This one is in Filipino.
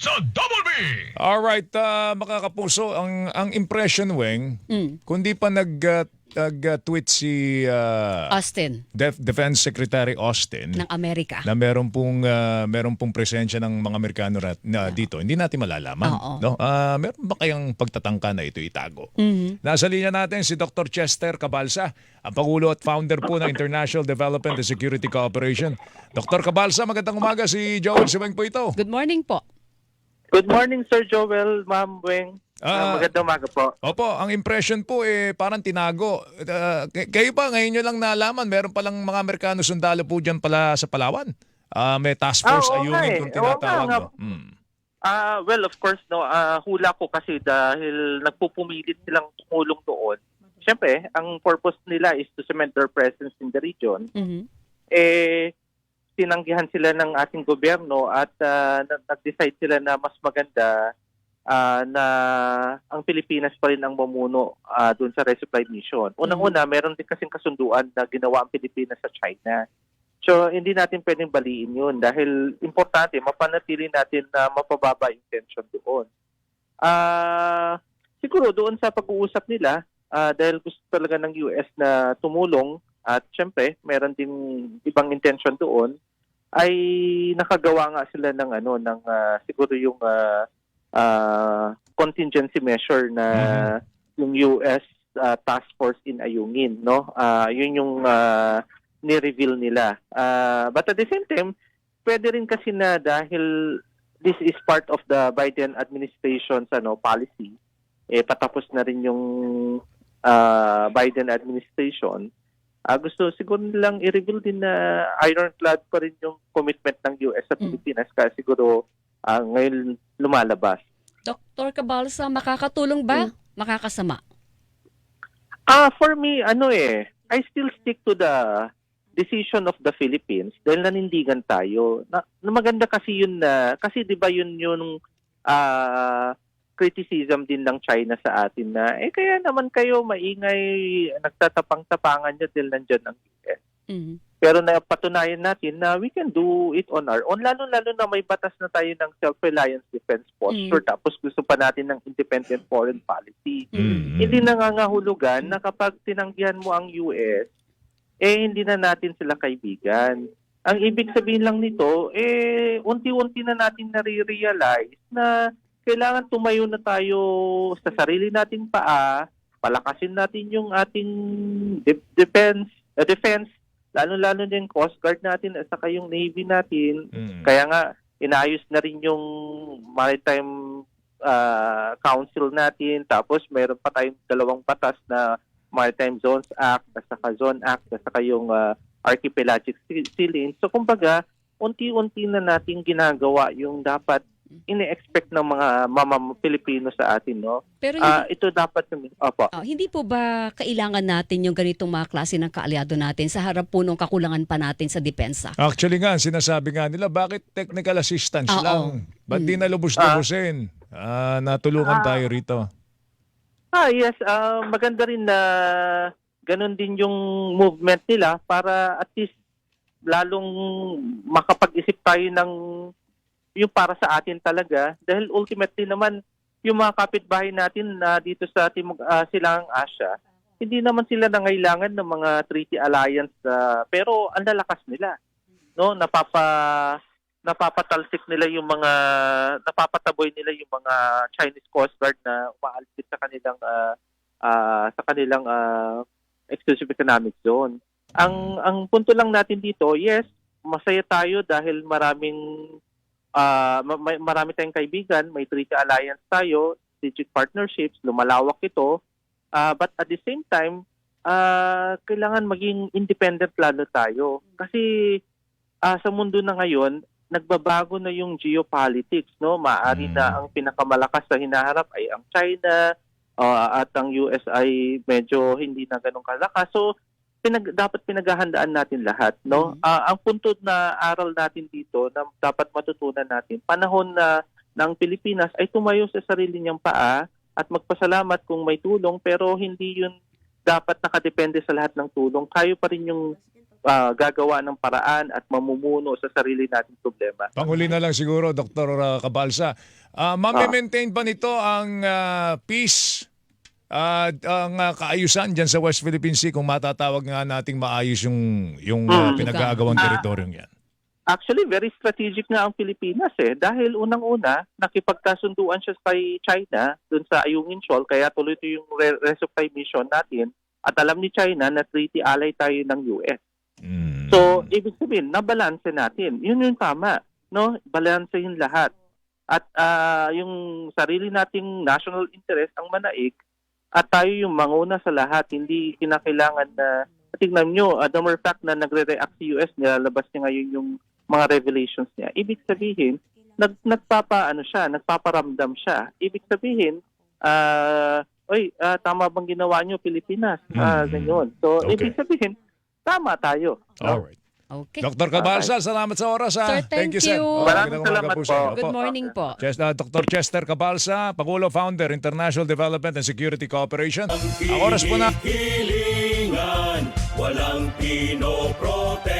sa Double B! Alright, mga kapuso, ang impression, Weng, kundi pa nag-tweet si Austin Defense Secretary Austin ng Amerika. na meron pong presensya ng mga Amerikano dito, hindi natin malalaman. Oo. No? Meron ba kayang pagtatangka na ito itago? Nasa linya natin si Dr. Chester Cabalsa, ang Pangulo at Founder po ng International Development and Security Cooperation. Dr. Cabalsa, magandang umaga. Si Joel Siweng po ito. Good morning po. Good morning, Sir Joel, Ma'am Weng. Magandang umaga po. Opo, ang impression po parang tinago. Kayo ba ngayon nyo lang nalaman, meron palang mga Amerikano sundalo po dyan pala sa Palawan? May task force Oo nga ayungin eh. kung tinatawag. Oo nga. No? Well, of course, no, hula ko kasi dahil nagpupumilit silang tumulong doon. Siyempre, ang purpose nila is to cement their presence in the region. Tinanggihan sila ng ating gobyerno at nag-decide sila na mas maganda na ang Pilipinas pa rin ang mamuno doon sa resupply mission. Unang-una, meron din kasing kasunduan na ginawa ang Pilipinas sa China. So, hindi natin pwedeng baliin yun dahil importante, mapanatili natin na mapababa yung tension doon. Siguro doon sa pag-uusap nila, dahil gusto talaga ng US na tumulong at syempre, meron din ibang intention doon, ay nakagawa nga sila ng siguro yung contingency measure na yung US task force in ayungin, no? Yun yung ni-reveal nila. But at the same time, pwede rin kasi na dahil this is part of the Biden administration's policy, patapos na rin yung Biden administration. Gusto siguro nilang i-reveal din na ironclad pa rin yung commitment ng US sa Pilipinas kaya siguro ngayon lumalabas. Dr. Cabalsa, makakatulong ba? Makakasama? For me, I still stick to the decision of the Philippines dahil nanindigan tayo. Na maganda kasi yun kasi 'di ba yun yung criticism din ng China sa atin na kaya naman kayo maingay nagtatapang-tapangan nyo dahil nandyan ang US. Pero napatunayan natin na we can do it on our own. Lalo-lalo na may batas na tayo ng self-reliance defense posture tapos gusto pa natin ng independent foreign policy. Hindi nangangahulugan na kapag tinanggihan mo ang US, hindi na natin sila kaibigan. Ang ibig sabihin lang nito, unti-unti na natin nare-realize na kailangan tumayo na tayo sa sarili nating paa, palakasin natin yung ating defense, lalo-lalo na yung Coast Guard natin at saka yung Navy natin. Kaya nga, inayos na rin yung Maritime Council natin, tapos mayroon pa tayong dalawang batas na Maritime Zones Act, at saka Zone Act, at saka yung Archipelagic Sea Lanes. So kumbaga, unti-unti na natin ginagawa yung dapat ini-expect ng mga Pilipino sa atin, no? Pero ito dapat hindi po ba kailangan natin yung ganitong mga klase ng kaalyado natin sa harap po ng kakulangan pa natin sa depensa? Actually nga, sinasabi nga nila, bakit technical assistance lang? Ba't di na lubos-lubusin? Natulungan tayo rito. Yes. Maganda rin na ganun din yung movement nila para at least lalong makapag-isip tayo ng yung para sa atin talaga dahil ultimately naman yung mga kapitbahay natin na dito sa Silangang Asya, hindi naman sila nangailangan ng mga treaty alliance pero ang lalakas nila, no? Napapatalsik nila yung mga napapataboy nila yung mga Chinese Coast Guard na umaalis sa kanilang exclusive economic zone. Ang punto lang natin dito, yes, masaya tayo dahil marami tayong kaibigan, may treaty alliance tayo, strategic partnerships, lumalawak ito. But at the same time, kailangan maging independent lalo tayo. Kasi sa mundo na ngayon, nagbabago na yung geopolitics, no? Maaari na ang pinakamalakas sa hinaharap ay ang China at ang US ay medyo hindi na ganun kalakas. So, dapat pinaghahandaan natin lahat, no? Ang punto na aral natin dito na dapat matutunan natin, panahon na ng Pilipinas ay tumayo sa sarili niyang paa at magpasalamat kung may tulong pero hindi yun dapat nakadepende sa lahat ng tulong. Tayo pa rin yung gagawa ng paraan at mamumuno sa sarili nating problema. Panghuli na lang siguro, Dr. Cabalsa. Mami-maintain ba nito ang peace at ang kaayusan dyan sa West Philippine Sea kung matatawag nga nating maayos yung pinag-aagawang teritoryong yan? Actually, very strategic nga ang Pilipinas dahil unang-una, nakipagkasunduan siya kay China dun sa Ayungin Shoal, kaya tuloy ito yung resupply mission natin at alam ni China na treaty ally tayo ng US. So, ibig sabihin, nabalanse natin. Yun yung tama, no? Balanse yung lahat. At yung sarili nating national interest ang manaig at tayo yung manguna sa lahat. Hindi kinakailangan na, tingnan nyo, the more fact na nagre-react si US, nilalabas niya ngayon yung mga revelations niya. Ibig sabihin, nagpaparamdam siya. Ibig sabihin, tama bang ginawa nyo, Pilipinas? Ganyan. So, Okay. ibig sabihin, tama tayo. No? Alright. Okay. Dr. Cabalsa, salamat sa oras. Sir, thank you. sir. Maraming Magandang umaga salamat sa inyo. po. Good Opo. morning po. Dr. Chester Cabalsa, Pangulo Founder, International Development and Security Cooperation. Ang oras po na... Hilingan, walang pinoprotektahan.